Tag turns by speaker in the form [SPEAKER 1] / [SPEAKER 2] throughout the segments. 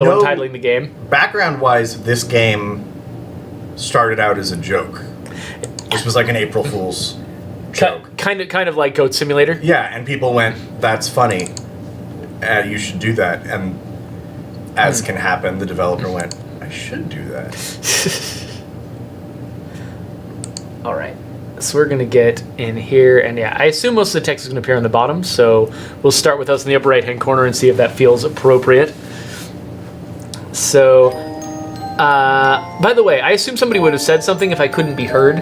[SPEAKER 1] No, titling the game.
[SPEAKER 2] Background-wise, this game started out as a joke. This was like an April Fool's joke.
[SPEAKER 1] Kind of like Goat Simulator.
[SPEAKER 2] Yeah, and people went, "That's funny. You should do that." And as can happen, the developer went, "I should do that."
[SPEAKER 1] All right. So we're going to get in here, and yeah, I assume most of the text is going to appear on the bottom, so we'll start with us in the upper right-hand corner and see if that feels appropriate. So, by the way, I assume somebody would have said something if I couldn't be heard.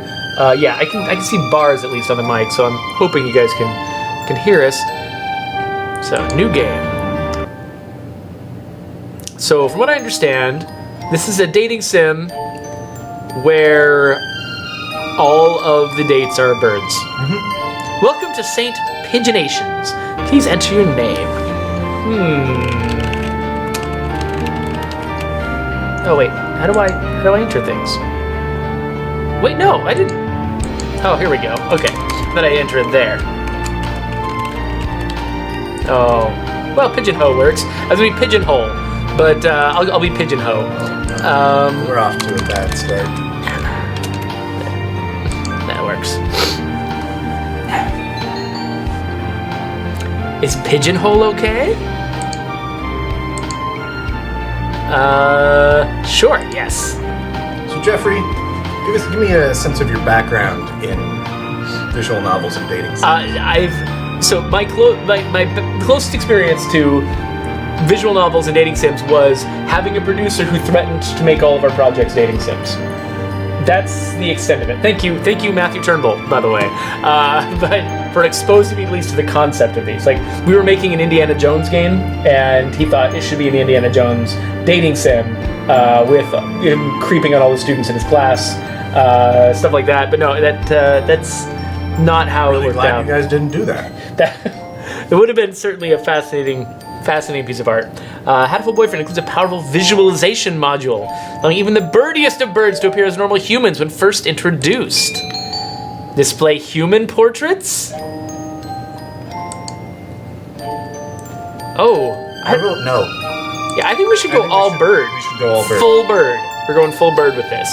[SPEAKER 1] Yeah, I can see bars at least on the mic, so I'm hoping you guys can hear us. So, new game. So, from what I understand, this is a dating sim where all of the dates are birds. Mm-hmm. Welcome to St. Pigeonations. Please enter your name. Oh wait, how do I enter things? Wait, no, I didn't. Oh, here we go. Okay, then I enter it there. Oh, well, pigeonhole works. I was gonna be pigeonhole, but I'll be pigeonhole.
[SPEAKER 2] We're off to a bad start.
[SPEAKER 1] That works. Is pigeonhole okay? Sure, yes.
[SPEAKER 2] So Jeffrey, give me a sense of your background in visual novels and dating sims.
[SPEAKER 1] My closest experience to visual novels and dating sims was having a producer who threatened to make all of our projects dating sims. That's the extent of it. Thank you, Matthew Turnbull, by the way, but for exposing me at least to the concept of these. Like, we were making an Indiana Jones game, and he thought it should be an Indiana Jones dating sim with him creeping on all the students in his class, stuff like that. But no, that's not how it worked out.
[SPEAKER 2] I'm glad you guys didn't do that.
[SPEAKER 1] It would have been certainly a fascinating piece of art. Hatoful Boyfriend includes a powerful visualization module, allowing even the birdiest of birds to appear as normal humans when first introduced. Display human portraits? Oh.
[SPEAKER 2] I wrote no.
[SPEAKER 1] Yeah, I think we should go all bird.
[SPEAKER 2] We should go all bird.
[SPEAKER 1] Full bird. We're going full bird with this.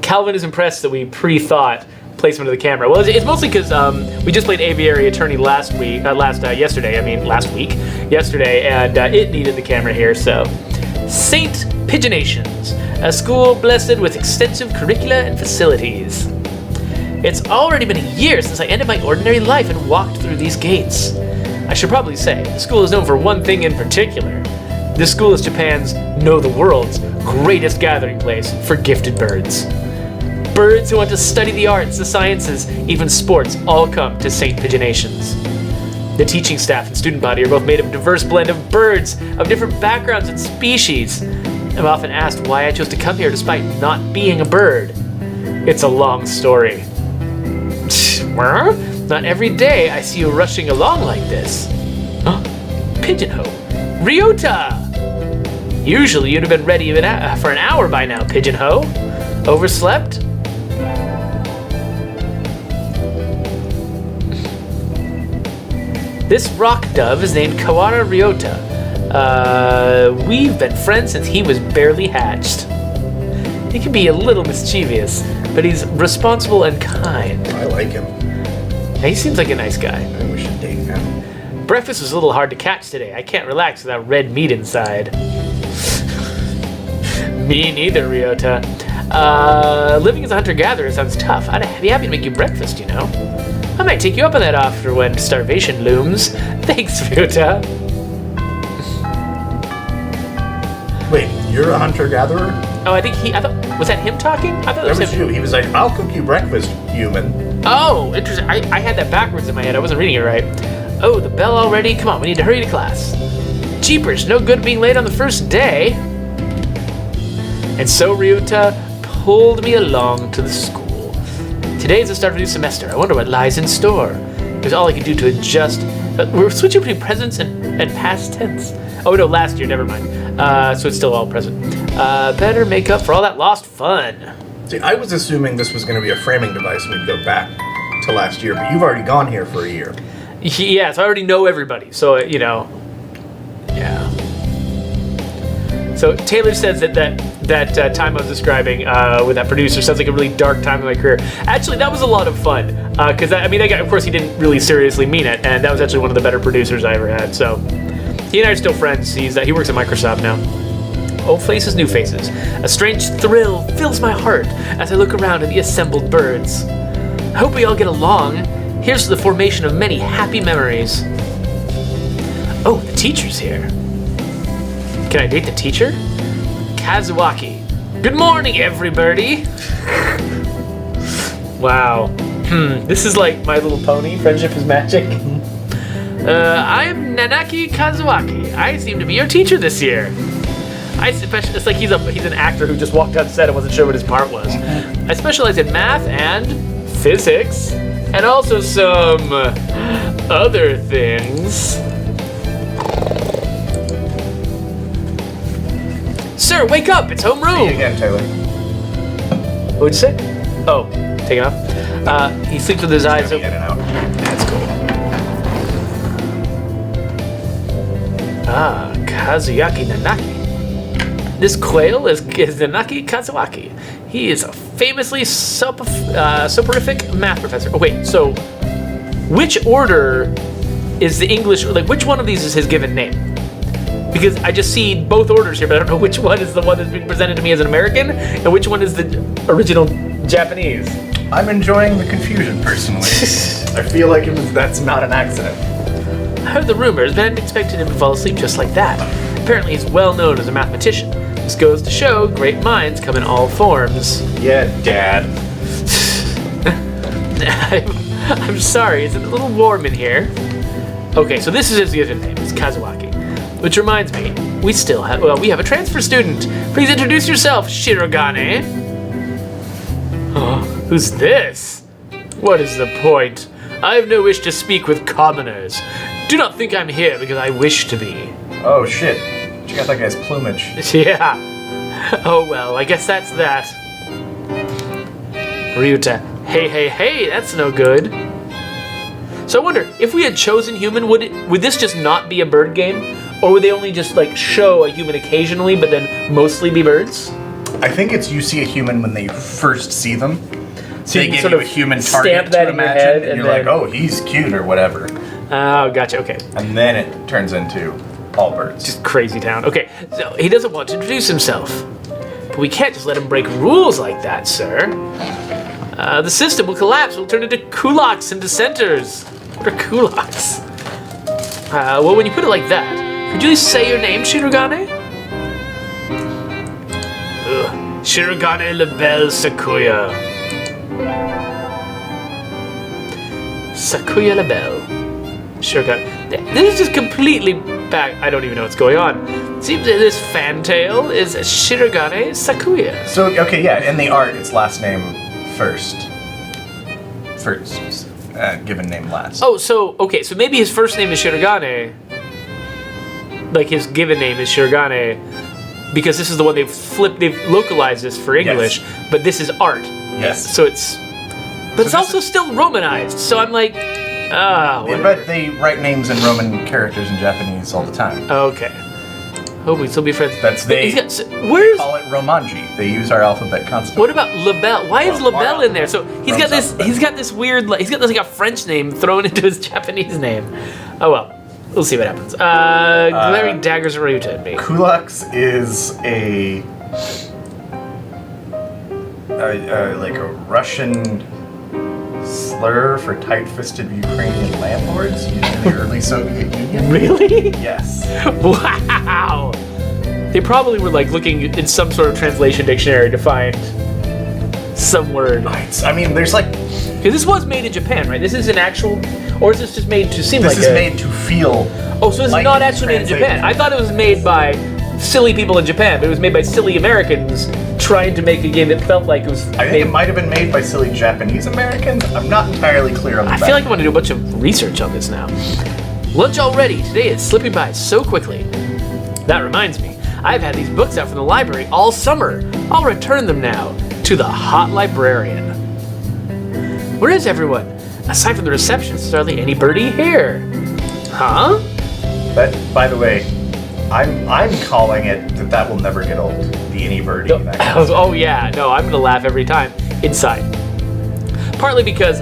[SPEAKER 1] Calvin is impressed that we pre-thought placement of the camera. Well, it's mostly because we just played Aviary Attorney last week, yesterday, and it needed the camera here, so. St. Pigeonations, a school blessed with extensive curricula and facilities. It's already been a year since I ended my ordinary life and walked through these gates. I should probably say, the school is known for one thing in particular. This school is Japan's, no, the world's, greatest gathering place for gifted birds. Birds who want to study the arts, the sciences, even sports, all come to St. Pigeonations. The teaching staff and student body are both made of a diverse blend of birds of different backgrounds and species. I'm often asked why I chose to come here despite not being a bird. It's a long story. Not every day I see you rushing along like this. Huh? Pigeonhole. Ryota! Usually you'd have been ready for an hour by now, Pigeonhole. Overslept? This rock dove is named Kawara Ryota. We've been friends since he was barely hatched. He can be a little mischievous, but he's responsible and kind.
[SPEAKER 2] I like him.
[SPEAKER 1] He seems like a nice guy.
[SPEAKER 2] I think we should date him.
[SPEAKER 1] Breakfast was a little hard to catch today. I can't relax without red meat inside. Me neither, Ryota. Living as a hunter-gatherer sounds tough. I'd be happy to make you breakfast, you know. I might take you up on that offer when starvation looms. Thanks, Ryota.
[SPEAKER 2] Wait, you're a hunter-gatherer?
[SPEAKER 1] Oh, I thought, was that him talking? I thought
[SPEAKER 2] that was you. He was like, "I'll cook you breakfast, human."
[SPEAKER 1] Oh, interesting. I had that backwards in my head. I wasn't reading it right. Oh, the bell already? Come on, we need to hurry to class. Jeepers, no good being late on the first day. And so Ryota pulled me along to the school. Today is the start of a new semester. I wonder what lies in store. It was all I could do to adjust. We're switching between presents and past tense. Oh no, last year, never mind. So it's still all present. Better make up for all that lost fun.
[SPEAKER 2] See, I was assuming this was going to be a framing device and we'd go back to last year, but you've already gone here for a year.
[SPEAKER 1] Yeah, so I already know everybody. So, you know, yeah. So Taylor says that time I was describing with that producer sounds like a really dark time in my career. Actually, that was a lot of fun because that guy, of course, he didn't really seriously mean it, and that was actually one of the better producers I ever had. So he and I are still friends. He works at Microsoft now. Old faces, new faces. A strange thrill fills my heart as I look around at the assembled birds. I hope we all get along. Here's to the formation of many happy memories. Oh, the teacher's here. Can I date the teacher? Kazuaki. Good morning, everybody. Wow. This is like My Little Pony, Friendship is Magic. I'm Nanaki Kazuaki. I seem to be your teacher this year. It's like he's an actor who just walked on set and wasn't sure what his part was. I specialize in math and physics, and also some other things. Sir, wake up! It's homeroom!
[SPEAKER 2] See you again, Taylor.
[SPEAKER 1] What'd you say? Oh, take it off. He sleeps with his eyes open.
[SPEAKER 2] In and out.
[SPEAKER 1] That's cool. Kazuyaki Nanaki. This quail is Nanaki Kazuaki. He is a famously soporific math professor. Oh wait, so which order is the English, like which one of these is his given name? Because I just see both orders here, but I don't know which one is the one that's being presented to me as an American and which one is the original Japanese.
[SPEAKER 2] I'm enjoying the confusion, personally. I feel like that's not an accident.
[SPEAKER 1] I heard the rumors, but I didn't expect him to fall asleep just like that. Apparently he's well known as a mathematician. This goes to show great minds come in all forms.
[SPEAKER 2] Yeah, Dad.
[SPEAKER 1] I'm sorry, is it a little warm in here? Okay, so this is his given name, it's Kazuaki. Which reminds me, we have a transfer student. Please introduce yourself, Shirogane. Oh, who's this? What is the point? I have no wish to speak with commoners. Do not think I'm here because I wish to be.
[SPEAKER 2] Oh shit. Check out that guy's plumage.
[SPEAKER 1] Yeah. Oh well, I guess that's that. Ryuta. Hey, that's no good. So I wonder, if we had chosen human, would this just not be a bird game? Or would they only just like show a human occasionally, but then mostly be birds?
[SPEAKER 2] I think it's you see a human when they first see them. So they give
[SPEAKER 1] sort
[SPEAKER 2] you
[SPEAKER 1] of
[SPEAKER 2] a human
[SPEAKER 1] stamp
[SPEAKER 2] target
[SPEAKER 1] that
[SPEAKER 2] to
[SPEAKER 1] in your
[SPEAKER 2] imagine,
[SPEAKER 1] head,
[SPEAKER 2] and
[SPEAKER 1] and
[SPEAKER 2] you're
[SPEAKER 1] then-
[SPEAKER 2] like, oh, he's cute or whatever.
[SPEAKER 1] Oh, gotcha, okay.
[SPEAKER 2] And then it turns into all birds.
[SPEAKER 1] Just crazy town. Okay, so he doesn't want to introduce himself. But we can't just let him break rules like that, sir. The system will collapse. We'll turn into kulaks and dissenters. What are kulaks? Well, when you put it like that, could you at least say your name, Shirogane? Shirogane Labelle Sakuya. Sakuya Labelle. Shirogane. This is just completely back. I don't even know what's going on. Seems that this fantail is Shirogane Sakuya.
[SPEAKER 2] So, okay, yeah, in the art, it's last name first. Given name last.
[SPEAKER 1] Oh, so maybe his first name is Shirogane. Like his given name is Shirogane, because this is the one they've localized this for English,
[SPEAKER 2] Yes.
[SPEAKER 1] but this is art.
[SPEAKER 2] Yes.
[SPEAKER 1] So it's, but it's also still Romanized. So I'm like,
[SPEAKER 2] But they write names in Roman characters in Japanese all the time.
[SPEAKER 1] Okay. Hope we still be friends.
[SPEAKER 2] That's
[SPEAKER 1] They
[SPEAKER 2] they
[SPEAKER 1] where's
[SPEAKER 2] call it Romanji. They use our alphabet constantly.
[SPEAKER 1] what about Labelle? Why is
[SPEAKER 2] Well,
[SPEAKER 1] Labelle in there? So he's got this.
[SPEAKER 2] alphabet.
[SPEAKER 1] He's got this weird. He's got this like a French name thrown into his Japanese name. Oh well, we'll see what happens. Glaring daggers are aimed at me.
[SPEAKER 2] Kulaks is like a Russian slur for tight-fisted Ukrainian landlords used in the early Soviet Union.
[SPEAKER 1] Really?
[SPEAKER 2] Yes.
[SPEAKER 1] Wow. They probably were like looking in some sort of translation dictionary to find some word.
[SPEAKER 2] I mean, there's like
[SPEAKER 1] Because this was made in Japan, right? This is an actual, or is this just made to seem
[SPEAKER 2] this
[SPEAKER 1] like
[SPEAKER 2] is made to feel.
[SPEAKER 1] Oh, so this
[SPEAKER 2] like
[SPEAKER 1] is not
[SPEAKER 2] it's
[SPEAKER 1] actually made in
[SPEAKER 2] translated.
[SPEAKER 1] Japan. I thought it was made by silly people in Japan, but it was made by silly Americans trying to make a game that felt like it was
[SPEAKER 2] I think it might have been made by silly Japanese Americans. I'm not entirely clear on the
[SPEAKER 1] I feel like I want to do a bunch of research on this now. Lunch already. Today is slipping by so quickly. That reminds me, I've had these books out from the library all summer. I'll return them now to the hot librarian. Where is everyone? Aside from the receptionist, is hardly any birdie here. Huh?
[SPEAKER 3] But by the way, I'm calling it that will never get old. The any birdie.
[SPEAKER 1] Oh yeah, no, I'm gonna laugh every time inside. Partly because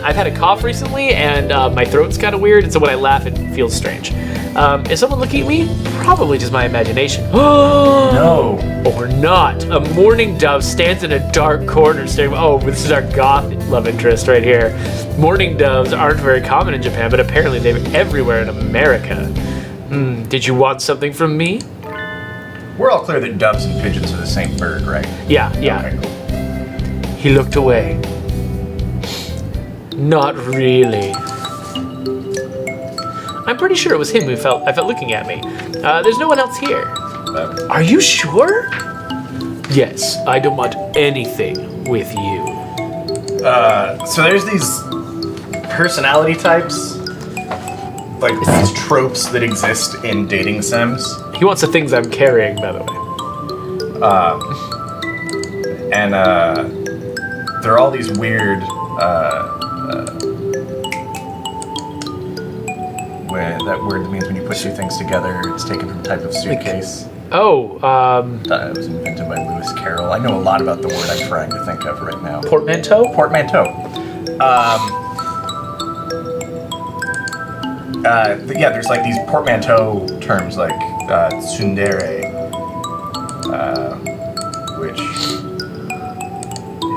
[SPEAKER 1] I've had a cough recently and my throat's kind of weird, and so when I laugh, it feels strange. Is someone looking at me? Probably just my imagination.
[SPEAKER 3] No.
[SPEAKER 1] Or not. A mourning dove stands in a dark corner staring. Oh, this is our goth love interest right here. Mourning doves aren't very common in Japan, but apparently they're everywhere in America. Did you want something from me?
[SPEAKER 3] We're all clear that doves and pigeons are the same bird, right?
[SPEAKER 1] Yeah.
[SPEAKER 3] Okay, cool.
[SPEAKER 1] He looked away. Not really. I'm pretty sure it was him who I felt looking at me. There's no one else here. Are you sure? Yes, I don't want anything with you.
[SPEAKER 3] So there's these personality types, like these tropes that exist in dating sims.
[SPEAKER 1] He wants the things I'm carrying, by the way.
[SPEAKER 3] And there are all these weird, that word that means when you put two things together, it's taken from a type of suitcase.
[SPEAKER 1] That
[SPEAKER 3] It was invented by Lewis Carroll. I know a lot about the word I'm trying to think of right now.
[SPEAKER 1] portmanteau?
[SPEAKER 3] Portmanteau. Yeah, there's like these portmanteau terms like tsundere, which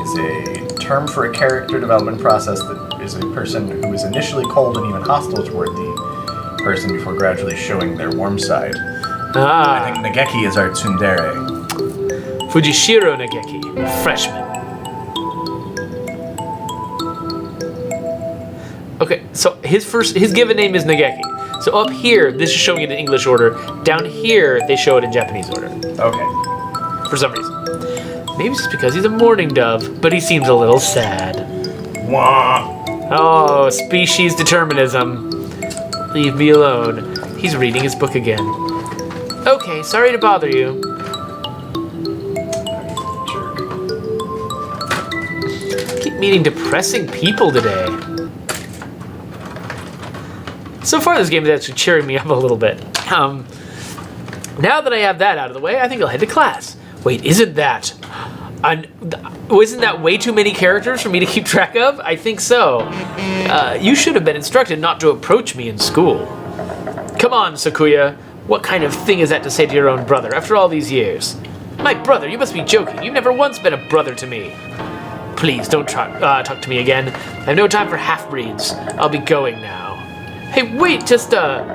[SPEAKER 3] is a term for a character development process that is a person who is initially cold and even hostile toward the person before gradually showing their warm side. I think Nageki is our tsundere.
[SPEAKER 1] Fujishiro Nageki, freshman. Okay, so his given name is Nageki. So up here, this is showing it in English order. Down here, they show it in Japanese order.
[SPEAKER 3] Okay.
[SPEAKER 1] For some reason. Maybe it's just because he's a mourning dove, but he seems a little sad.
[SPEAKER 3] Wah.
[SPEAKER 1] Oh, species determinism. Leave me alone. He's reading his book again. Okay, sorry to bother you.
[SPEAKER 3] Jerk.
[SPEAKER 1] Keep meeting depressing people today. So far, this game is actually cheering me up a little bit. Now that I have that out of the way, I think I'll head to class. Wait, isn't that way too many characters for me to keep track of? I think so. You should have been instructed not to approach me in school. Come on, Sakuya. What kind of thing is that to say to your own brother after all these years? My brother? You must be joking. You've never once been a brother to me. Please, don't talk to me again. I have no time for half-breeds. I'll be going now. Hey, wait, just, Aww.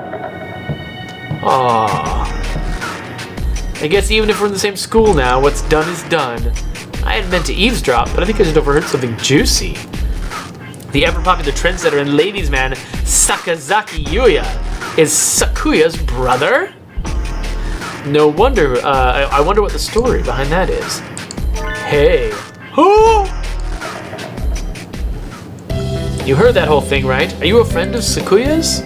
[SPEAKER 1] I guess even if we're in the same school now, what's done is done. I hadn't meant to eavesdrop, but I think I just overheard something juicy. The ever-popular trendsetter and ladies' man, Sakazaki Yuya, is Sakuya's brother? No wonder, I wonder what the story behind that is. Hey. Oh! You heard that whole thing, right? Are you a friend of Sakuya's?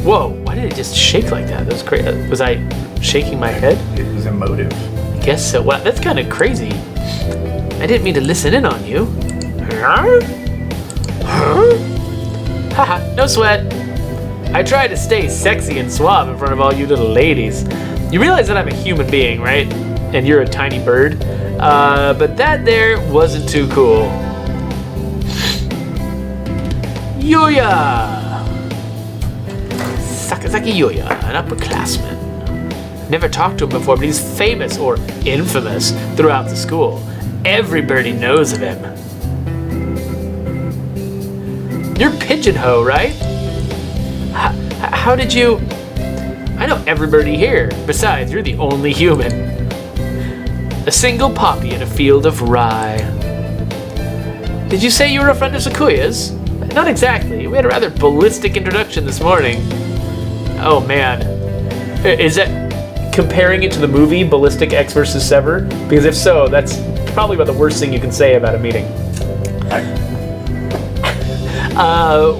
[SPEAKER 1] Whoa, why did it just shake like that? That was crazy. Was I shaking my head?
[SPEAKER 3] It was emotive.
[SPEAKER 1] I guess so. Wow, that's kind of crazy. I didn't mean to listen in on you. Huh? Haha, no sweat. I try to stay sexy and suave in front of all you little ladies. You realize that I'm a human being, right? And you're a tiny bird? But that there wasn't too cool. Yuya! Sakazaki Yuya, an upperclassman. Never talked to him before, but he's famous, or infamous, throughout the school. Everybody knows of him. You're Pigeonhole, right? How did you... I know everybody here. Besides, you're the only human. A single poppy in a field of rye. Did you say you were a friend of Sakuya's? Not exactly. We had a rather ballistic introduction this morning. Oh man. Is that comparing it to the movie Ballistic X vs. Sever? Because if so, that's probably about the worst thing you can say about a meeting.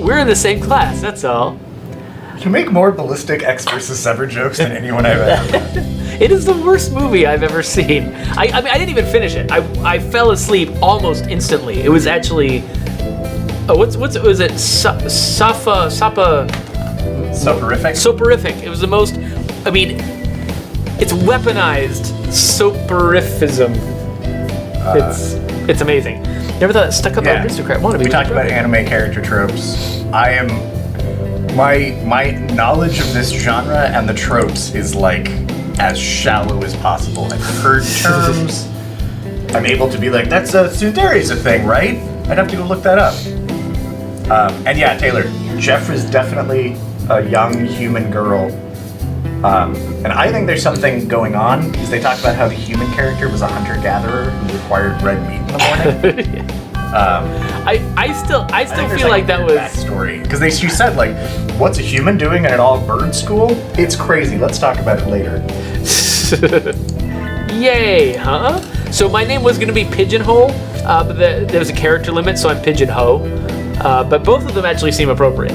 [SPEAKER 1] We're in the same class, that's all.
[SPEAKER 3] You make more Ballistic X vs. Sever jokes than anyone I've ever met.
[SPEAKER 1] It is the worst movie I've ever seen. I mean, I didn't even finish it. I fell asleep almost instantly. It was actually Oh, was it?
[SPEAKER 3] Soporific?
[SPEAKER 1] Soporific. It was the most. I mean, it's weaponized soporificism. It's amazing. Never thought that stuck up
[SPEAKER 3] Yeah.
[SPEAKER 1] aristocrat wanted to be.
[SPEAKER 3] We talked about anime character tropes. I am my knowledge of this genre and the tropes is like as shallow as possible. I've heard terms. I'm able to be like, that's a tsundere's a thing, right? I'd have to go look that up. And yeah, Taylor, Jeff is definitely a young human girl. And I think there's something going on because they talk about how the human character was a hunter-gatherer who required red meat in the morning.
[SPEAKER 1] I still feel like that was
[SPEAKER 3] backstory because she said like, "What's a human doing in an all-bird school?" It's crazy. Let's talk about it later.
[SPEAKER 1] Yay, huh? So my name was gonna be Pigeonhole, but there was a character limit, so I'm Pigeonhole. But both of them actually seem appropriate.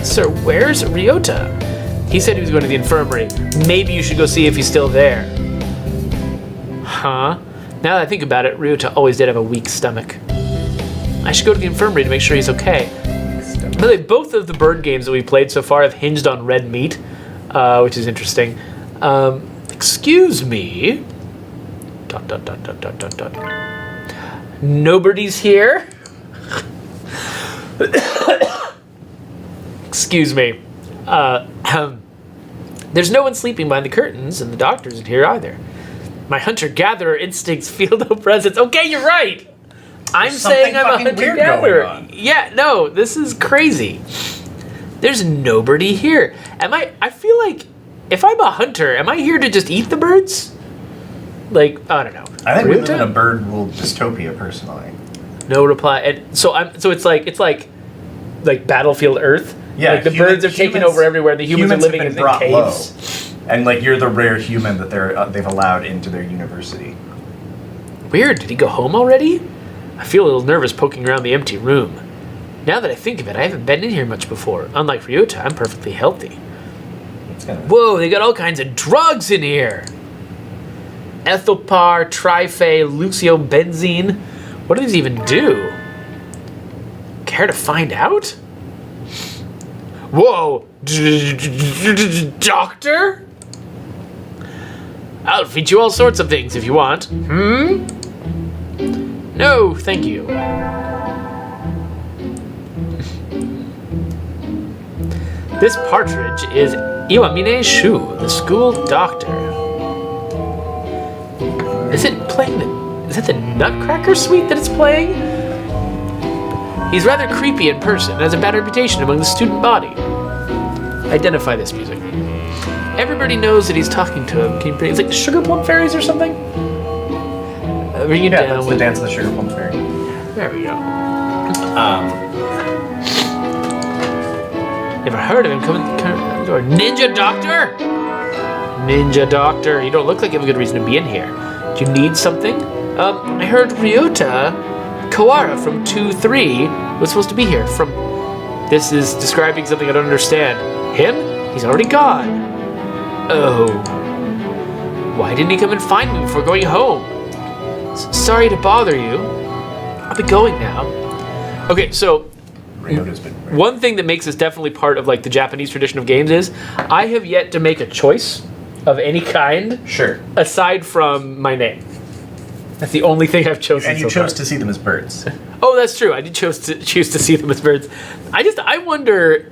[SPEAKER 1] Sir, where's Ryota? He said he was going to the infirmary. Maybe you should go see if he's still there. Huh? Now that I think about it, Ryota always did have a weak stomach. I should go to the infirmary to make sure he's okay. By the way, both of the bird games that we played so far have hinged on red meat, which is interesting. Excuse me. ... Nobody's here. Excuse me. There's no one sleeping behind the curtains, and the doctor isn't here either. My hunter-gatherer instincts feel no presence. Okay, you're right. I'm saying I'm a hunter-gatherer. Yeah, no, this is crazy. There's nobody here. I feel like if I'm a hunter, am I here to just eat the birds? Like, I don't know.
[SPEAKER 3] I think we live in a bird-ruled dystopia, personally.
[SPEAKER 1] No reply. And so it's like Battlefield Earth.
[SPEAKER 3] Yeah,
[SPEAKER 1] like the birds have taken over everywhere. The humans are living in caves.
[SPEAKER 3] Low. And like you're the rare human that they've allowed into their university.
[SPEAKER 1] Weird. Did he go home already? I feel a little nervous poking around the empty room. Now that I think of it, I haven't been in here much before. Unlike Ryota, I'm perfectly healthy. Whoa, they got all kinds of drugs in here. Ethylpar, trifluoxybenzene. What do these even do? Care to find out? Whoa! Doctor? I'll feed you all sorts of things if you want. No, thank you. This partridge is Iwamine Shu, the school doctor. Is it playing is that the Nutcracker Suite that it's playing? He's rather creepy in person and has a bad reputation among the student body. Identify this music. Everybody knows that he's talking to him. Can you bring? It's like the Sugar Plum Fairies or something. Bring it down.
[SPEAKER 3] That's the dance of the Sugar Plum Fairy.
[SPEAKER 1] There we go. Never heard of him. Come door. Ninja Doctor. Ninja Doctor. You don't look like you have a good reason to be in here. Do you need something? I heard Ryota Kawara from 2-3 was supposed to be here. This is describing something I don't understand. Him? He's already gone. Oh. Why didn't he come and find me before going home? Sorry to bother you. I'll be going now. Okay, so one thing that makes this definitely part of like the Japanese tradition of games is I have yet to make a choice of any kind.
[SPEAKER 3] Sure.
[SPEAKER 1] Aside from my name. That's the only thing I've chosen.
[SPEAKER 3] And you chose to see them as birds.
[SPEAKER 1] Oh, that's true. I did choose to see them as birds. I wonder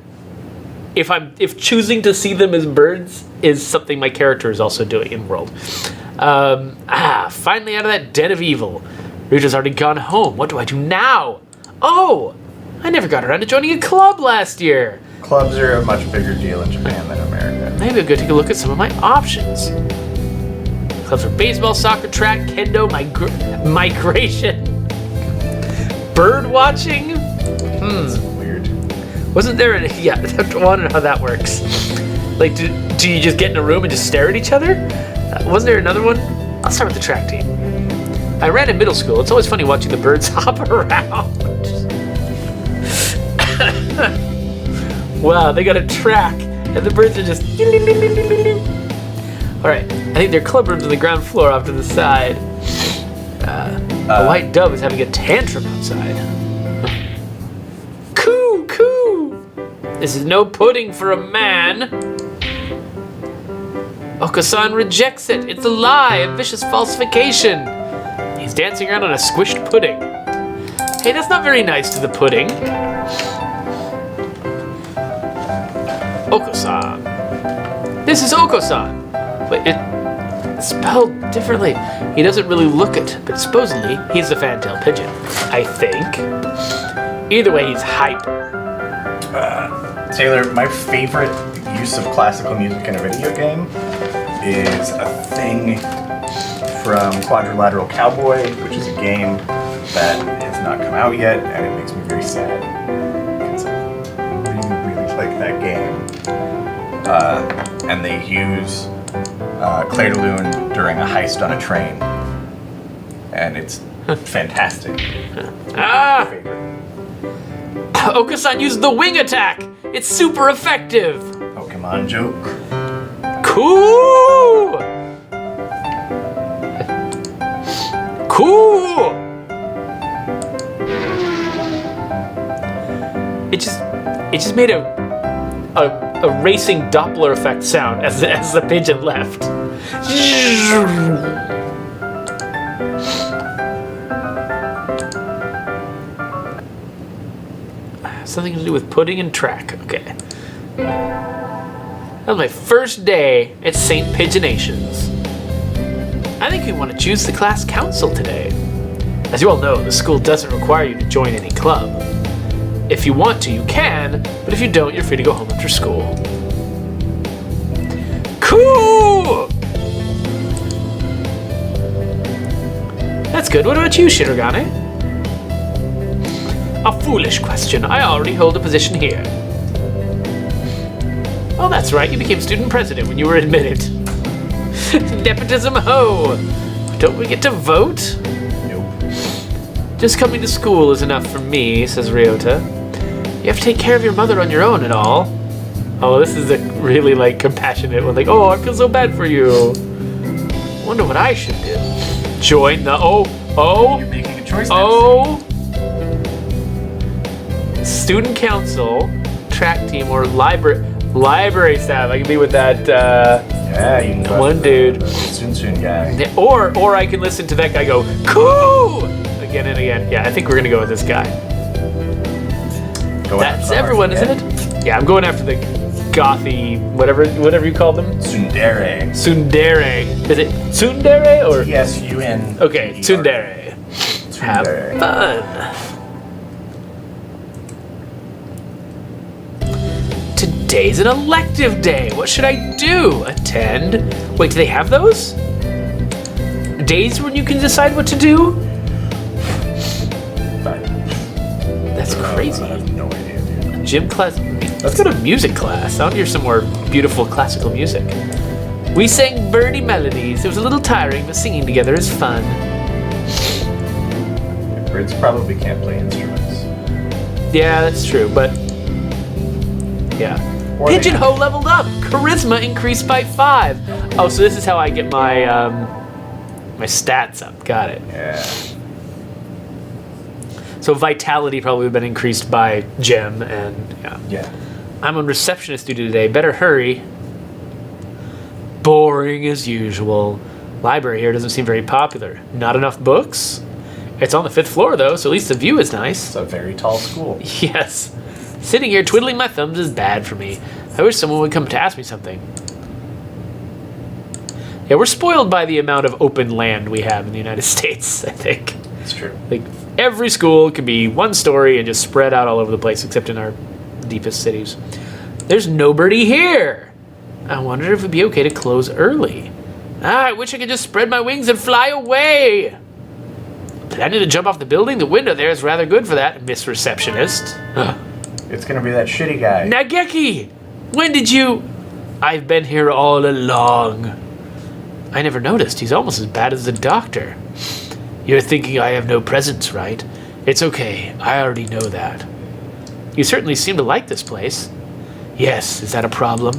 [SPEAKER 1] if choosing to see them as birds is something my character is also doing in World. Finally out of that den of evil. Ryuta's already gone home. What do I do now? Oh, I never got around to joining a club last year.
[SPEAKER 3] Clubs are a much bigger deal in Japan than America.
[SPEAKER 1] Maybe I'll go take a look at some of my options. Clubs for baseball, soccer, track, kendo, migration, bird watching.
[SPEAKER 3] That's weird.
[SPEAKER 1] Wasn't there I wonder how that works. Like, do you just get in a room and just stare at each other? Wasn't there another one? I'll start with the track team. I ran in middle school. It's always funny watching the birds hop around. Wow, they got a track, and the birds are just... Alright, I think their club room's on the ground floor off to the side. A white dove is having a tantrum outside. This is no pudding for a man. Oko-san rejects it. It's a lie, a vicious falsification. He's dancing around on a squished pudding. Hey, that's not very nice to the pudding. Oko-san. This is Oko-san. But it's spelled differently. He doesn't really look it, but supposedly he's the fantail pigeon. I think. Either way, he's hyper.
[SPEAKER 3] Taylor, my favorite use of classical music in a video game is a thing from Quadrilateral Cowboy, which is a game that has not come out yet, and it makes me very sad because I really, really like that game. And they use Clair de Lune during a heist on a train, and it's fantastic.
[SPEAKER 1] Oko-san used the wing attack. It's super effective.
[SPEAKER 3] Pokemon joke.
[SPEAKER 1] Cool. Cool. It just made a racing Doppler effect sound as the pigeon left. Something to do with pudding and track. Okay. That was my first day at St. Pigeonations. I think we want to choose the class council today. As you all know, the school doesn't require you to join any club. If you want to, you can, but if you don't, you're free to go home after school. Cool! That's good. What about you, Shirogane? A foolish question. I already hold a position here. Oh, that's right. You became student president when you were admitted. Nepotism ho! Don't we get to vote?
[SPEAKER 3] Nope.
[SPEAKER 1] Just coming to school is enough for me, says Ryota. You have to take care of your mother on your own and all. Oh, this is a really, compassionate one. Like, oh, I feel so bad for you. Wonder what I should do. Join the
[SPEAKER 3] You're making a choice now.
[SPEAKER 1] Student council, track team, or library staff. I can be with that
[SPEAKER 3] Yeah, you can go
[SPEAKER 1] one dude.
[SPEAKER 3] Soon guy.
[SPEAKER 1] Or I can listen to that guy go, cool! Again and again. Yeah, I think we're gonna go with this guy. That's everyone, isn't it? Yeah, I'm going after the gothy, whatever you call them.
[SPEAKER 3] Tsundere.
[SPEAKER 1] Tsundere. Is it tsundere or?
[SPEAKER 3] T-S-U-N.
[SPEAKER 1] Okay, tsundere. Have fun. Today's an elective day. What should I do? Attend? Wait, do they have those? Days when you can decide what to do? That's crazy.
[SPEAKER 3] I have no idea, dude.
[SPEAKER 1] Gym class. Let's go to music class. I want to hear some more beautiful classical music. We sang birdie melodies. It was a little tiring, but singing together is fun.
[SPEAKER 3] Birds probably can't play instruments.
[SPEAKER 1] Yeah, that's true, but yeah.
[SPEAKER 3] Or
[SPEAKER 1] Pigeonhole leveled up. Charisma increased by 5. Oh, so this is how I get my my stats up. Got it.
[SPEAKER 3] Yeah.
[SPEAKER 1] So vitality probably would have been increased by gem and yeah.
[SPEAKER 3] Yeah.
[SPEAKER 1] I'm on receptionist duty today. Better hurry. Boring as usual. Library here doesn't seem very popular. Not enough books. It's on the 5th floor though, so at least the view is nice.
[SPEAKER 3] It's a very tall school.
[SPEAKER 1] Yes. Sitting here twiddling my thumbs is bad for me. I wish someone would come to ask me something. Yeah, we're spoiled by the amount of open land we have in the United States, I think.
[SPEAKER 3] It's true.
[SPEAKER 1] Like, every school can be one story and just spread out all over the place, except in our deepest cities. There's nobody here. I wonder if it'd be okay to close early. I wish I could just spread my wings and fly away. Planning to jump off the building? The window there is rather good for that, Miss Receptionist.
[SPEAKER 3] It's gonna be that shitty guy.
[SPEAKER 1] Nageki! When did you... I've been here all along. I never noticed. He's almost as bad as the doctor. You're thinking I have no presence, right? It's okay. I already know that. You certainly seem to like this place. Yes, is that a problem?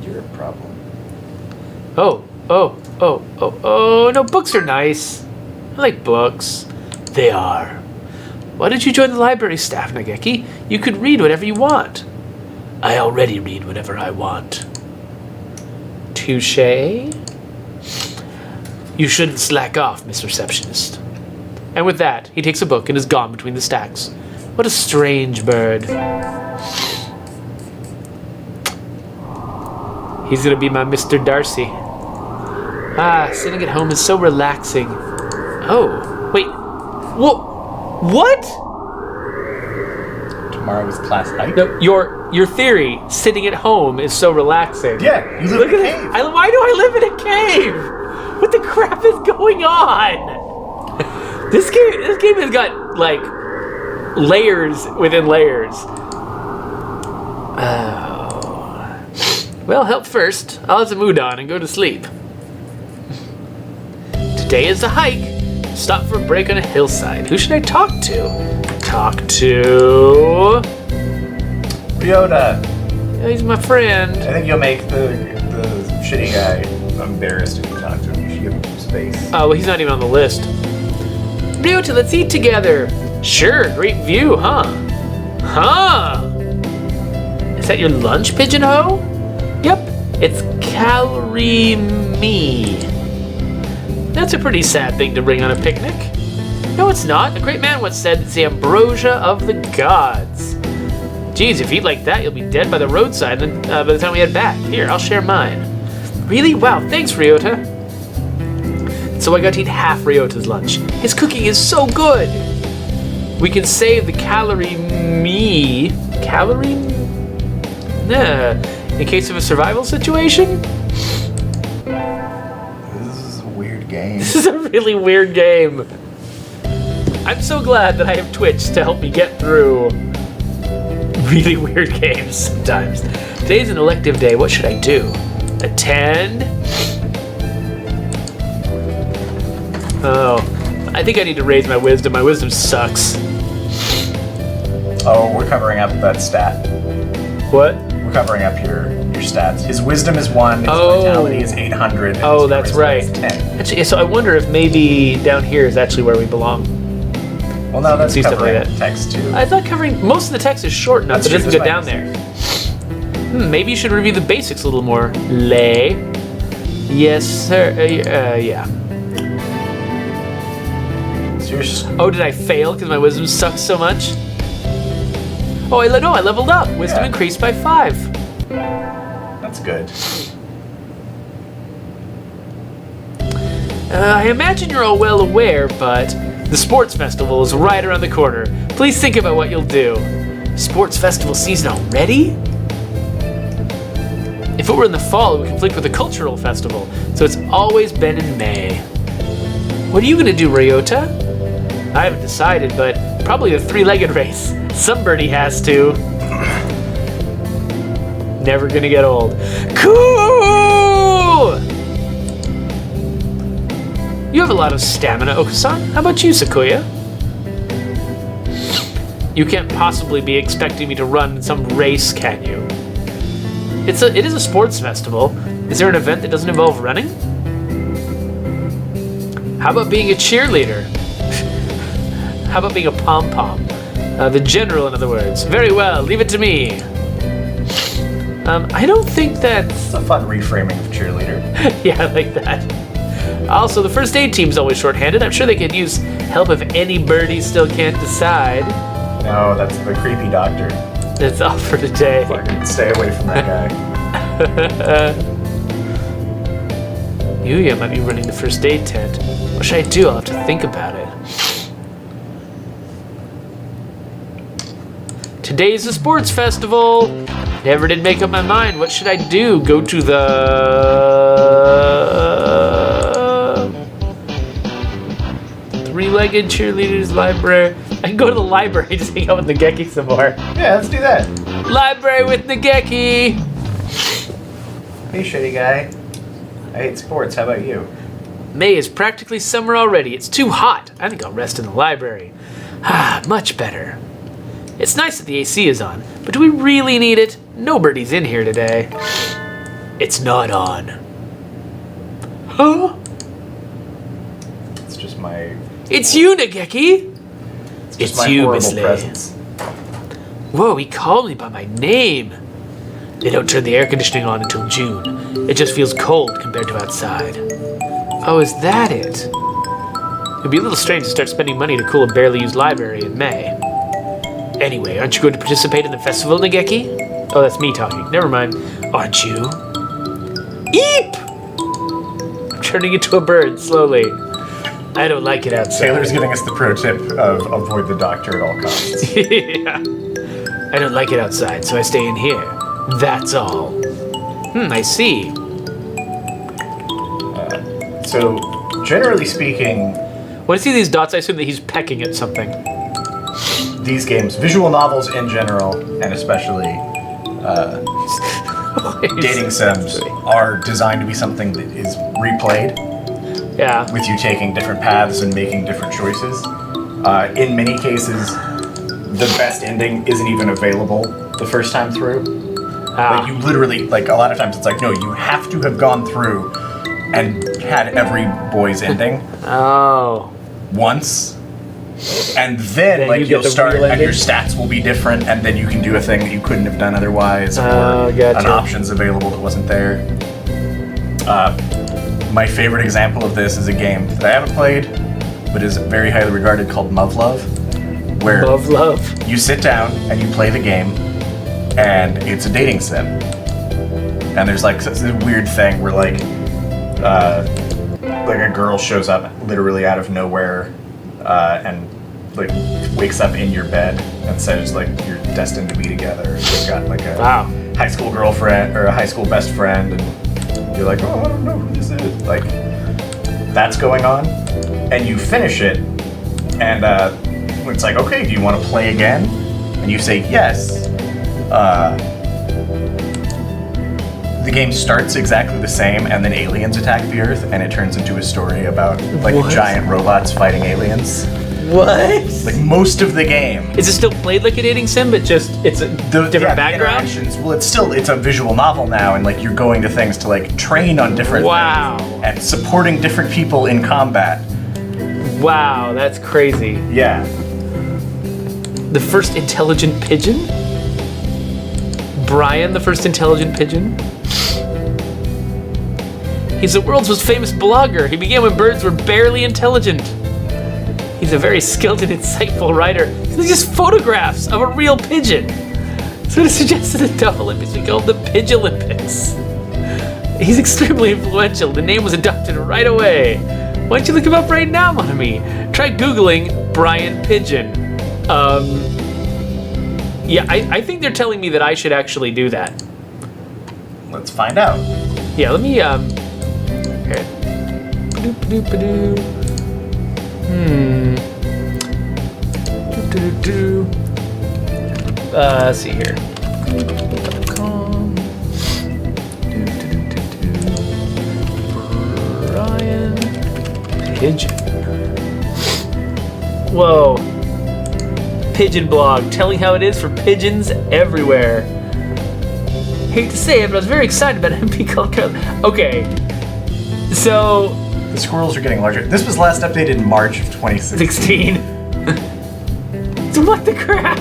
[SPEAKER 3] You're a problem.
[SPEAKER 1] Oh, no, books are nice. I like books. They are. Why don't you join the library staff, Nageki? You could read whatever you want. I already read whatever I want. Touché. You shouldn't slack off, Miss Receptionist. And with that, he takes a book and is gone between the stacks. What a strange bird. He's gonna be my Mr. Darcy. Ah, sitting at home is so relaxing. Oh, wait. What?
[SPEAKER 3] Tomorrow is class night?
[SPEAKER 1] No, your theory, sitting at home, is so relaxing.
[SPEAKER 3] Yeah, you live in a cave.
[SPEAKER 1] Why do I live in a cave? What the crap is going on? This game has got, like, layers within layers. Oh. Well, help first. I'll have some udon and go to sleep. Today is a hike. Stop for a break on a hillside. Who should I talk to?
[SPEAKER 3] Ryota.
[SPEAKER 1] Yeah, he's my friend.
[SPEAKER 3] I think you'll make the shitty guy embarrassed if you talk to him. You should give him some space.
[SPEAKER 1] Oh, well, he's not even on the list. Ryota, let's eat together. Sure, great view, huh? Is that your lunch, Pigeonhole? Yep, it's calorie me. That's a pretty sad thing to bring on a picnic. No, it's not. A great man once said it's the ambrosia of the gods. Geez, if you eat like that, you'll be dead by the roadside by the time we head back. Here, I'll share mine. Really? Wow, thanks, Ryota. So I got to eat half Ryota's lunch. His cooking is so good. We can save the calorie me. Calorie? Nah. In case of a survival situation?
[SPEAKER 3] Game.
[SPEAKER 1] This is a really weird game. I'm so glad that I have Twitch to help me get through really weird games sometimes. Today's an elective day. What should I do? Attend? Oh, I think I need to raise my wisdom. My wisdom sucks.
[SPEAKER 3] Oh, we're covering up that stat.
[SPEAKER 1] What?
[SPEAKER 3] We're covering up your stats. His wisdom is 1, his vitality is 800. And
[SPEAKER 1] oh,
[SPEAKER 3] his
[SPEAKER 1] that's
[SPEAKER 3] charisma
[SPEAKER 1] right.
[SPEAKER 3] is 10.
[SPEAKER 1] Actually, so I wonder if maybe down here is actually where we belong.
[SPEAKER 3] Well, no, that's
[SPEAKER 1] see stuff
[SPEAKER 3] covering
[SPEAKER 1] like that.
[SPEAKER 3] text too.
[SPEAKER 1] I thought covering most of the text is short enough that it doesn't go down there. Maybe you should review the basics a little more. Lay. Yes, sir. Yeah. Oh, did I fail because my wisdom sucks so much? Oh, I leveled up. Wisdom increased by 5.
[SPEAKER 3] That's good.
[SPEAKER 1] I imagine you're all well aware, but the sports festival is right around the corner. Please think about what you'll do. Sports festival season already? If it were in the fall, it would conflict with the cultural festival, so it's always been in May. What are you gonna do, Ryota? I haven't decided, but probably the 3-legged race. Somebody has to. Never gonna get old. Cool! You have a lot of stamina, Okusan. How about you, Sakuya? You can't possibly be expecting me to run some race, can you? It is a sports festival. Is there an event that doesn't involve running? How about being a cheerleader? How about being a pom-pom? The general, in other words. Very well, leave it to me. I don't think that's...
[SPEAKER 3] It's a fun reframing of cheerleader.
[SPEAKER 1] Yeah, I like that. Also, the first aid team's always shorthanded. I'm sure they could use help if any birdie still can't decide.
[SPEAKER 3] No, that's the creepy doctor.
[SPEAKER 1] That's all for today.
[SPEAKER 3] Fucking stay away from that guy.
[SPEAKER 1] Yuya might be running the first aid tent. What should I do? I'll have to think about it. Today's a sports festival. Never did make up my mind. What should I do? Go to the 3-legged cheerleaders library. I can go to the library just hang out with Nageki some more.
[SPEAKER 3] Yeah, let's do that.
[SPEAKER 1] Library with Nageki.
[SPEAKER 3] Hey, shitty guy. I hate sports. How about you?
[SPEAKER 1] May is practically summer already. It's too hot. I think I'll rest in the library. Ah, much better. It's nice that the AC is on, but do we really need it? Nobody's in here today. It's not on. Huh?
[SPEAKER 3] It's just my...
[SPEAKER 1] It's you, Nageki!
[SPEAKER 3] Just
[SPEAKER 1] It's
[SPEAKER 3] my
[SPEAKER 1] you,
[SPEAKER 3] horrible
[SPEAKER 1] Miss Lay.
[SPEAKER 3] presence.
[SPEAKER 1] Whoa, he called me by my name. They don't turn the air conditioning on until June. It just feels cold compared to outside. Oh, is that it? It'd be a little strange to start spending money to cool a barely used library in May. Anyway, aren't you going to participate in the festival, Nageki? Oh, that's me talking. Never mind. Aren't you? Eep! I'm turning into a bird, slowly. I don't like it outside.
[SPEAKER 3] Taylor's giving us the pro tip of avoid the doctor at all costs.
[SPEAKER 1] Yeah. I don't like it outside, so I stay in here. That's all. I see.
[SPEAKER 3] So, generally speaking,
[SPEAKER 1] When I see these dots, I assume that he's pecking at something.
[SPEAKER 3] these games, visual novels in general, and especially dating sims, are designed to be something that is replayed,
[SPEAKER 1] Yeah.
[SPEAKER 3] with you taking different paths and making different choices. In many cases, the best ending isn't even available the first time through. Like, you literally, like, a lot of times it's like, no, you have to have gone through and had every boy's ending
[SPEAKER 1] Oh.
[SPEAKER 3] once, and then like
[SPEAKER 1] you get
[SPEAKER 3] you'll
[SPEAKER 1] the
[SPEAKER 3] start
[SPEAKER 1] real
[SPEAKER 3] and your
[SPEAKER 1] ending?
[SPEAKER 3] stats will be different, and then you can do a thing that you couldn't have done otherwise, or
[SPEAKER 1] Gotcha.
[SPEAKER 3] an option's available that wasn't there. My favorite example of this is a game that I haven't played, but is very highly regarded, called Muv-Love, where
[SPEAKER 1] Love.
[SPEAKER 3] you sit down and you play the game, and it's a dating sim. And there's like this weird thing where like a girl shows up literally out of nowhere, and like wakes up in your bed and says like you're destined to be together. You've got like a
[SPEAKER 1] Wow.
[SPEAKER 3] high school girlfriend or a high school best friend, and you're like, oh, I don't know who this is. Like, that's going on, and you finish it, and it's like, okay, do you want to play again? And you say yes. The game starts exactly the same, and then aliens attack the Earth, and it turns into a story about like
[SPEAKER 1] What?
[SPEAKER 3] giant robots fighting aliens.
[SPEAKER 1] What?
[SPEAKER 3] Like most of the game.
[SPEAKER 1] Is it still played like a dating sim, but just it's a different
[SPEAKER 3] The
[SPEAKER 1] background?
[SPEAKER 3] interactions, well, it's a visual novel now, and like you're going to things to like train on different
[SPEAKER 1] Wow.
[SPEAKER 3] things and supporting different people in combat.
[SPEAKER 1] Wow, that's crazy.
[SPEAKER 3] Yeah.
[SPEAKER 1] The first intelligent pigeon? Brian, the first intelligent pigeon? He's the world's most famous blogger. He began when birds were barely intelligent. He's a very skilled and insightful writer. These are just photographs of a real pigeon. So it suggested the Dove Olympics we called the Pidge Olympics. He's extremely influential. The name was adopted right away. Why don't you look him up right now, mon ami? Try Googling Brian Pigeon. Yeah, I think they're telling me that I should actually do that.
[SPEAKER 3] Let's find out.
[SPEAKER 1] Yeah, let me, here. Ba-doop-ba-doop-ba-doo. Doo-doo-doo. Let's see here. Google.com. Brian Pigeon. Whoa. Pigeon blog, telling how it is for pigeons everywhere. Hate to say it, but I was very excited about MP Color. Okay. So,
[SPEAKER 3] The squirrels are getting larger. This was last updated in March of 2016.
[SPEAKER 1] 16. So what the crap?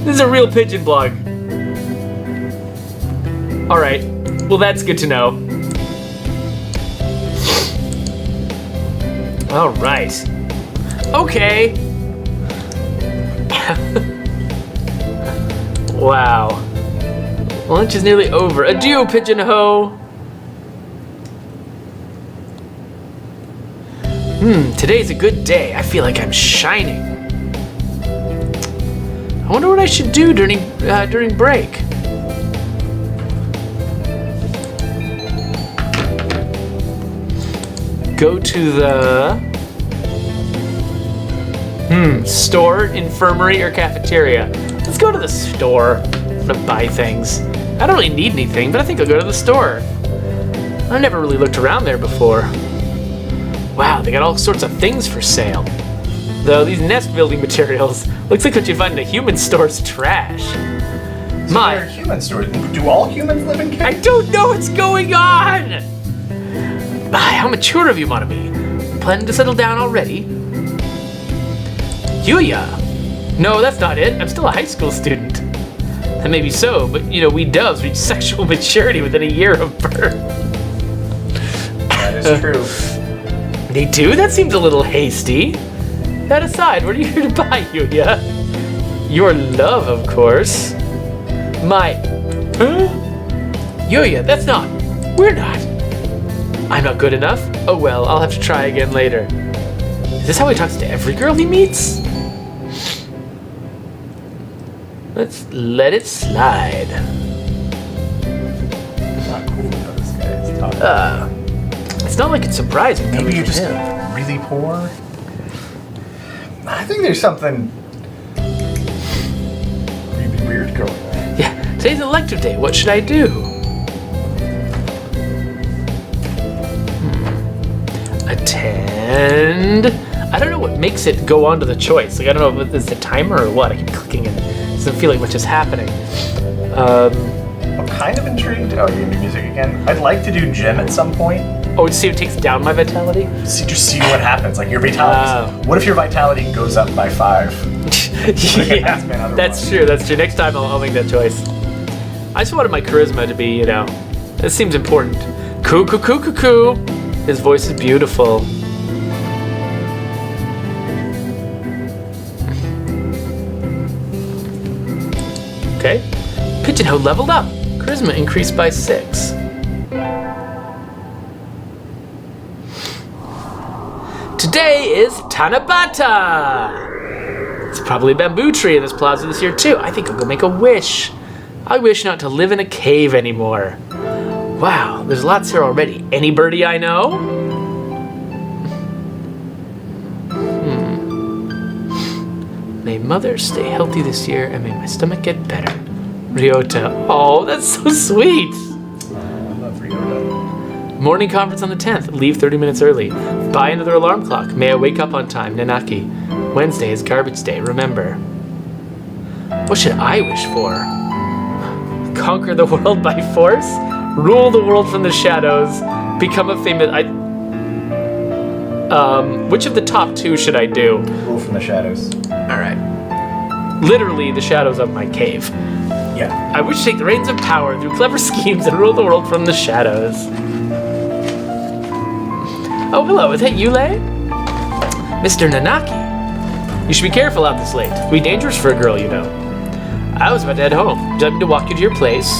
[SPEAKER 1] This is a real pigeon blog. Alright. Well, that's good to know. Alright. Okay. Wow. Lunch is nearly over. Adieu, pigeon hoe. Today's a good day. I feel like I'm shining. I wonder what I should do during break. Go to the store, infirmary, or cafeteria. Let's go to the store. I'm gonna buy things. I don't really need anything, but I think I'll go to the store. I never really looked around there before. Wow, they got all sorts of things for sale. Though these nest building materials looks like what you find in a human store's trash.
[SPEAKER 3] They're human stores. Do all humans live in
[SPEAKER 1] I
[SPEAKER 3] caves?
[SPEAKER 1] don't know what's going on! How mature of you, mon ami. Planning to settle down already? Yuya! No, that's not it. I'm still a high school student. That may be so, but we doves reach sexual maturity within a year of birth.
[SPEAKER 3] That is true.
[SPEAKER 1] They do? That seems a little hasty. That aside, what are you here to buy, Yuya? Your love, of course. My... Huh? Yuya, that's not... We're not. I'm not good enough? Oh well, I'll have to try again later. Is this how he talks to every girl he meets? Let's let it slide.
[SPEAKER 3] Not cool how this guy is talking.
[SPEAKER 1] It's not like it's surprising.
[SPEAKER 3] Maybe you're just
[SPEAKER 1] him.
[SPEAKER 3] really poor? I think there's something really weird going on.
[SPEAKER 1] Yeah, today's elective day. What should I do? Attend. I don't know what makes it go on to the choice. Like, I don't know if it's the timer or what. I keep clicking and it doesn't feel like much is happening.
[SPEAKER 3] I'm kind of intrigued. Oh, you're into music again? I'd like to do gym at some point.
[SPEAKER 1] Oh, to see if it takes down my vitality?
[SPEAKER 3] Just see what happens. Like your vitality. What if your vitality goes up by 5?
[SPEAKER 1] Yeah, that's true. That's true. Next time I'll make that choice. I just wanted my charisma to be, it seems important. Coo, coo, coo, coo, coo. His voice is beautiful. Okay. Pigeonhole leveled up. Charisma increased by 6. Today is Tanabata! It's probably a bamboo tree in this plaza this year too. I think I'll go make a wish. I wish not to live in a cave anymore. Wow, there's lots here already. Any birdie I know? May mother stay healthy this year and may my stomach get better. Ryota. Oh, that's so sweet.
[SPEAKER 3] I love Ryota.
[SPEAKER 1] Morning conference on the 10th. Leave 30 minutes early. Buy another alarm clock. May I wake up on time. Nanaki. Wednesday is garbage day. Remember. What should I wish for? Conquer the world by force? Rule the world from the shadows. Become a famous... which of the top 2 should I do?
[SPEAKER 3] Rule from the shadows.
[SPEAKER 1] Alright. Literally the shadows of my cave.
[SPEAKER 3] Yeah.
[SPEAKER 1] I wish to take the reins of power through clever schemes and rule the world from the shadows. Oh, hello, is that Yule? Mr. Nanaki. You should be careful out this late. It can be dangerous for a girl, I was about to head home. Would you like me to walk you to your place?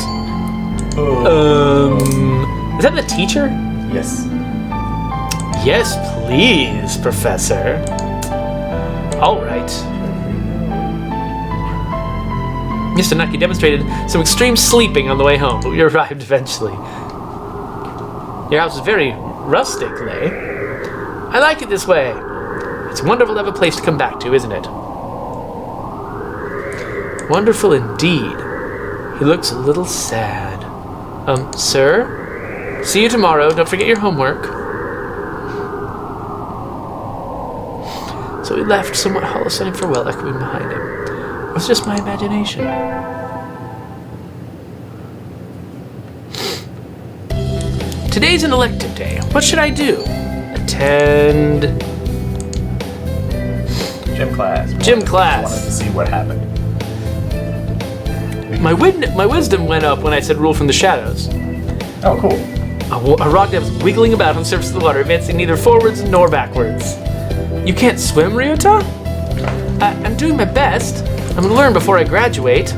[SPEAKER 1] Is that the teacher?
[SPEAKER 3] Yes.
[SPEAKER 1] Yes, please, Professor. All right. Mr. Naki demonstrated some extreme sleeping on the way home, but we arrived eventually. Your house is very rustic, Lei. I like it this way. It's wonderful to have a place to come back to, isn't it? Wonderful indeed. He looks a little sad. Sir? See you tomorrow. Don't forget your homework. So he left, somewhat hollow, sounding farewell echoing behind him. It was just my imagination. Today's an elective day. What should I do? Attend...
[SPEAKER 3] Gym class.
[SPEAKER 1] Gym class.
[SPEAKER 3] Wanted to see what happened.
[SPEAKER 1] My wisdom went up when I said rule from the shadows.
[SPEAKER 3] Oh, cool.
[SPEAKER 1] A rock that was wiggling about on the surface of the water, advancing neither forwards nor backwards. You can't swim, Ryota? I'm doing my best. I'm gonna learn before I graduate.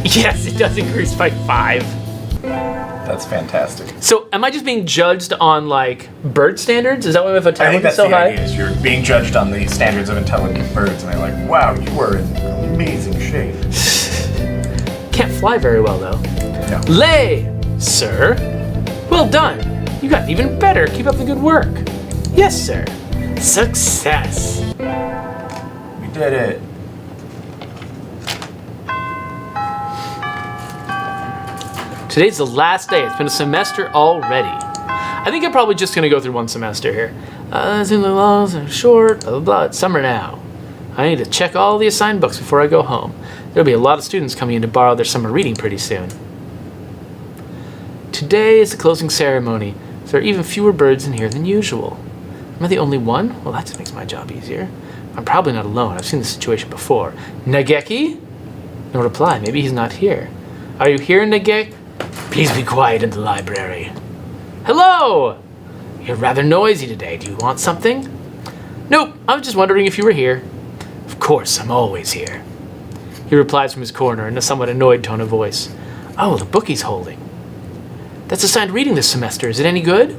[SPEAKER 1] Yes, it does increase by 5.
[SPEAKER 3] That's fantastic.
[SPEAKER 1] So, am I just being judged on, bird standards? Is that why my
[SPEAKER 3] I think
[SPEAKER 1] vitality is
[SPEAKER 3] that's
[SPEAKER 1] so
[SPEAKER 3] the
[SPEAKER 1] high?
[SPEAKER 3] idea. Is you're being judged on the standards of intelligent birds, and they're like, "Wow, you are in amazing shape."
[SPEAKER 1] Can't fly very well, though.
[SPEAKER 3] No.
[SPEAKER 1] Lei, sir. Well done. You got even better. Keep up the good work. Yes, sir. Success.
[SPEAKER 3] We did it.
[SPEAKER 1] Today's the last day. It's been a semester already. I think I'm probably just going to go through one semester here. The laws are short, blah, blah, blah. It's summer now. I need to check all the assigned books before I go home. There'll be a lot of students coming in to borrow their summer reading pretty soon. Today is the closing ceremony. There are even fewer birds in here than usual. Am I the only one? Well, that just makes my job easier. I'm probably not alone. I've seen this situation before. Nageki? No reply. Maybe he's not here. Are you here, Nageki? Please be quiet in the library. Hello! You're rather noisy today. Do you want something? Nope. I was just wondering if you were here. Of course, I'm always here. He replies from his corner in a somewhat annoyed tone of voice. Oh, the book he's holding. That's assigned reading this semester. Is it any good?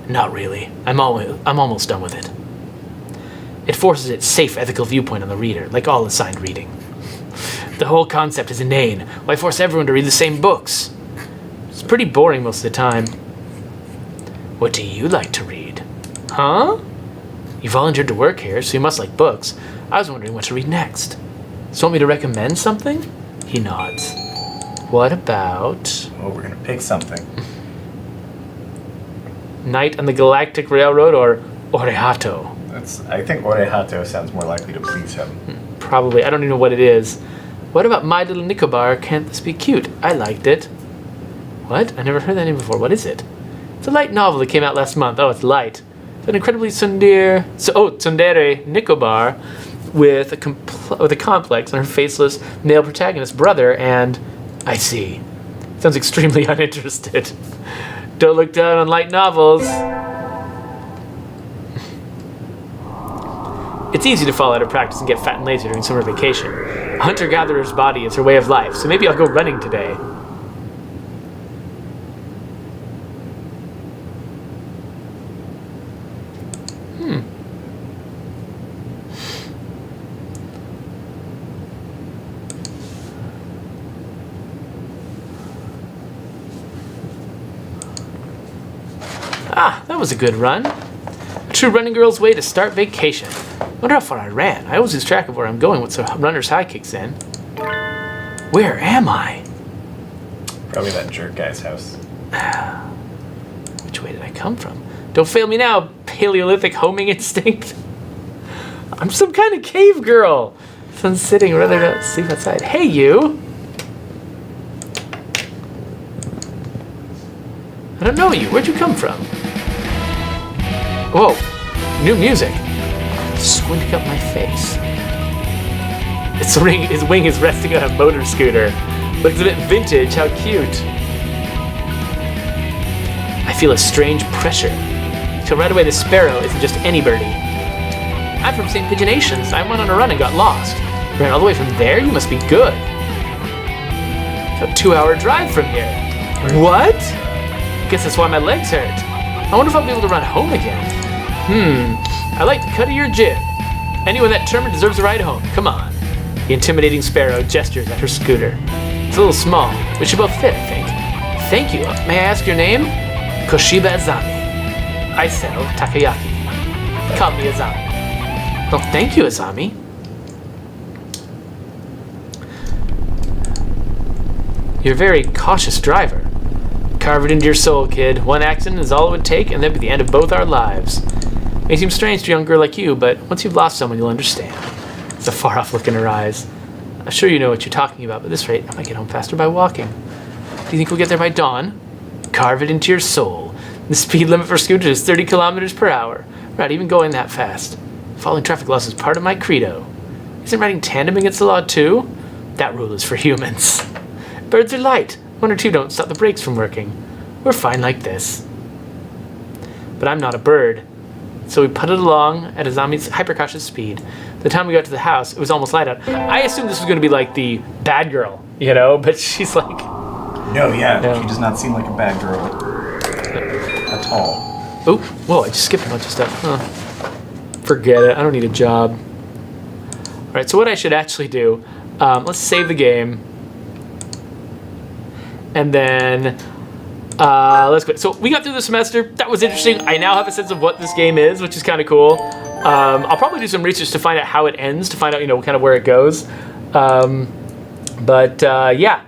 [SPEAKER 1] Not really. I'm almost done with it. It forces its safe ethical viewpoint on the reader, like all assigned reading. The whole concept is inane. Why force everyone to read the same books? It's pretty boring most of the time. What do you like to read? Huh? You volunteered to work here, so you must like books. I was wondering what to read next. So want me to recommend something? He nods. What about...
[SPEAKER 3] Oh, we're gonna pick something.
[SPEAKER 1] Night on the Galactic Railroad or Orehato?
[SPEAKER 3] I think Orehato sounds more likely to please him.
[SPEAKER 1] Probably. I don't even know what it is. What about My Little Nicobar? Can't This Be Cute? I liked it. What? I never heard that name before. What is it? It's a light novel that came out last month. Oh, it's light. It's an incredibly tsundere Nicobar with a complex on her faceless male protagonist brother, and I see. Sounds extremely uninterested. Don't look down on light novels. It's easy to fall out of practice and get fat and lazy during summer vacation. A hunter-gatherer's body is her way of life, so maybe I'll go running today. Ah, that was a good run. A true running girl's way to start vacation. Wonder how far I ran. I always lose track of where I'm going once a runner's high kicks in. Where am I?
[SPEAKER 3] Probably that jerk guy's house.
[SPEAKER 1] Which way did I come from? Don't fail me now, Paleolithic homing instinct. I'm some kind of cave girl. Sun's sitting, rather to sleep outside. Hey, you. I don't know you. Where'd you come from? Whoa, new music. Squinting up my face. His wing is resting on a motor scooter. Looks a bit vintage. How cute. I feel a strange pressure. Till right away the sparrow isn't just any birdie. I'm from St. Pigeonations. I went on a run and got lost. Ran all the way from there? You must be good. It's a 2-hour drive from here. What? Guess that's why my legs hurt. I wonder if I'll be able to run home again. I like the cut of your jib. Anyone that determined deserves a ride home. Come on. The intimidating sparrow gestures at her scooter. It's a little small. We should both fit, I think. Thank you. May I ask your name? Koshiba Azami. I sell takoyaki. Call me Azami. Well, thank you, Azami. You're a very cautious driver. Carve it into your soul, kid. One accident is all it would take, and that'd be the end of both our lives. May seem strange to a young girl like you, but once you've lost someone, you'll understand. It's a far-off look in her eyes. I'm sure you know what you're talking about, but at this rate, I might get home faster by walking. Do you think we'll get there by dawn? Carve it into your soul. The speed limit for scooters is 30 kilometers per hour. We're not even going that fast. Following traffic laws is part of my credo. Isn't riding tandem against the law, too? That rule is for humans. Birds are light. One or two don't stop the brakes from working. We're fine like this. But I'm not a bird. So we putted along at Azami's hyper-cautious speed. The time we got to the house, it was almost light out. I assumed this was going to be like the bad girl, you know, but she's like...
[SPEAKER 3] No, yeah, she does not seem like a bad girl at all.
[SPEAKER 1] Oh, whoa, I just skipped a bunch of stuff. Huh. Forget it, I don't need a job. Alright, so what I should actually do, let's save the game. And then... let's go. So we got through the semester. That was interesting. I now have a sense of what this game is, which is kind of cool. I'll probably do some research to find out how it ends, to find out, you know, kind of where it goes. But yeah,